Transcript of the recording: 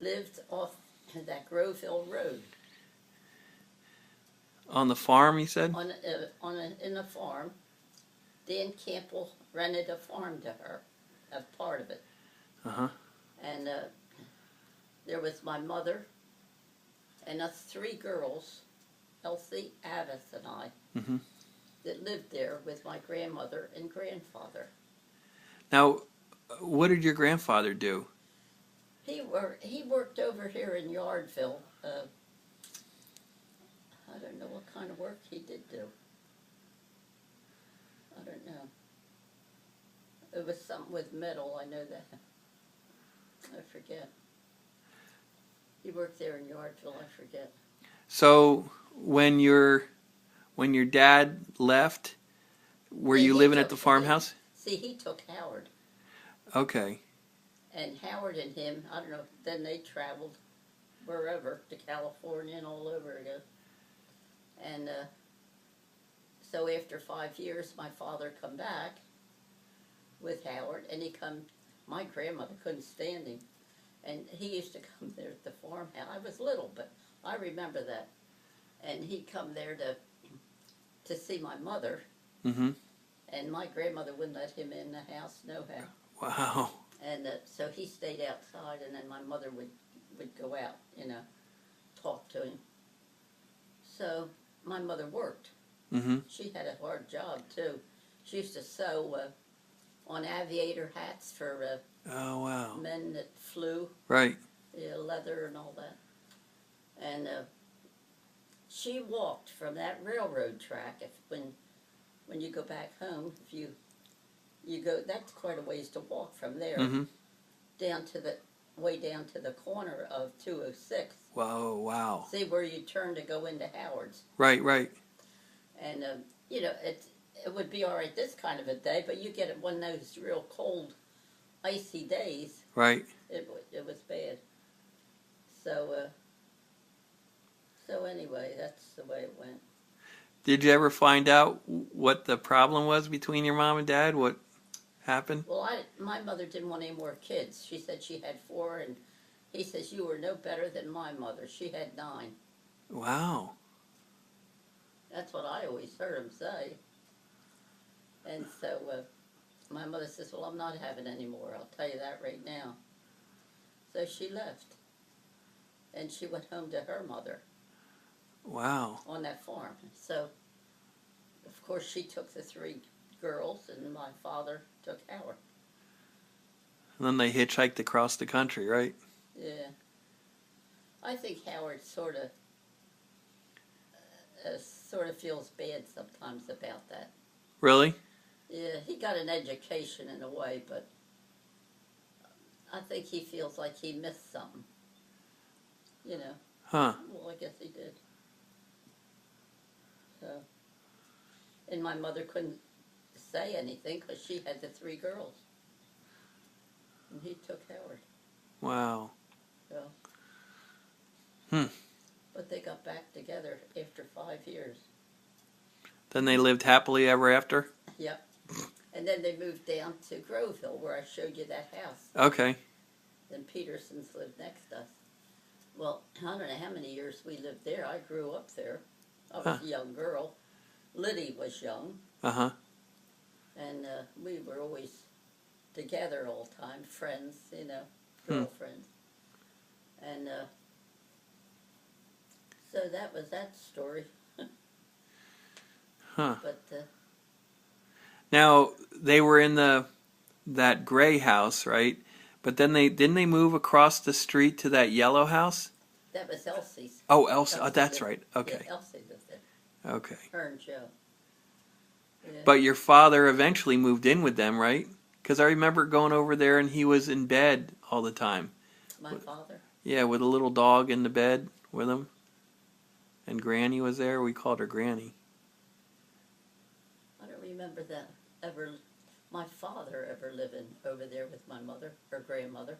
lived off that Groveville Road. On the farm, you said? In a farm. Dan Campbell rented a farm to her, a part of it. Uh-huh. And there was my mother and us three girls, Elsie, Avis, and I, that lived there with my grandmother and grandfather. Now, what did your grandfather do? He worked over here in Yardville. I don't know what kind of work he did do. I don't know. It was something with metal, I know that. I forget. He worked there in Yardville, I forget. So when your dad left, were you living at the farmhouse? See, he took Howard. Okay. And Howard and him, I don't know, then they traveled wherever, to California and all over again. And so after 5 years, my father come back with Howard, and my grandmother couldn't stand him. And he used to come there at the farmhouse. I was little, but I remember that. And he'd come there to see my mother. Mm-hmm. And my grandmother wouldn't let him in the house, no how. Wow. And so he stayed outside, and then my mother would go out, talk to him. So my mother worked. Mm-hmm. She had a hard job, too. She used to sew on aviator hats for oh, wow. men that flew. Right. Yeah, leather and all that. And she walked from that railroad track. When you go back home, if you go, that's quite a ways to walk from there way down to the corner of 206. Whoa, wow. See where you turn to go into Howard's. Right, right. And it would be all right this kind of a day, but you get it one of those real cold, icy days. Right. It was bad. So anyway, that's the way it went. Did you ever find out what the problem was between your mom and dad? What happened? Well, my mother didn't want any more kids. She said she had 4, and he says, you were no better than my mother. She had 9. Wow. That's what I always heard him say. And so my mother says, well, I'm not having any more. I'll tell you that right now. So she left. And she went home to her mother. Wow. On that farm. So, of course, she took the 3 girls, and my father took Howard. And then they hitchhiked across the country, right? Yeah. I think Howard sort of feels bad sometimes about that. Really? Yeah, he got an education in a way, but I think he feels like he missed something. Huh. Well, I guess he did. So, and my mother couldn't say anything because she had the 3 girls. And he took Howard. Wow. So, but they got back together after 5 years. Then they lived happily ever after? Yep. And then they moved down to Groveville, where I showed you that house. Okay. Then Petersons lived next to us. Well, I don't know how many years we lived there. I grew up there. I was a young girl. Liddy was young. Uh-huh. And we were always together all the time, friends, girlfriends. And so that was that story. Huh. But now, they were in that gray house, right? But then didn't they move across the street to that yellow house? that was Elsie's. Oh, Elsie. Oh, that's right. Okay. Yeah, Elsie lived there. Okay. Her and Joe. Yeah. But your father eventually moved in with them, right? Because I remember going over there and he was in bed all the time. My father? Yeah, with a little dog in the bed with him. And Granny was there. We called her Granny. I don't remember that my father ever living over there with my mother, her grandmother.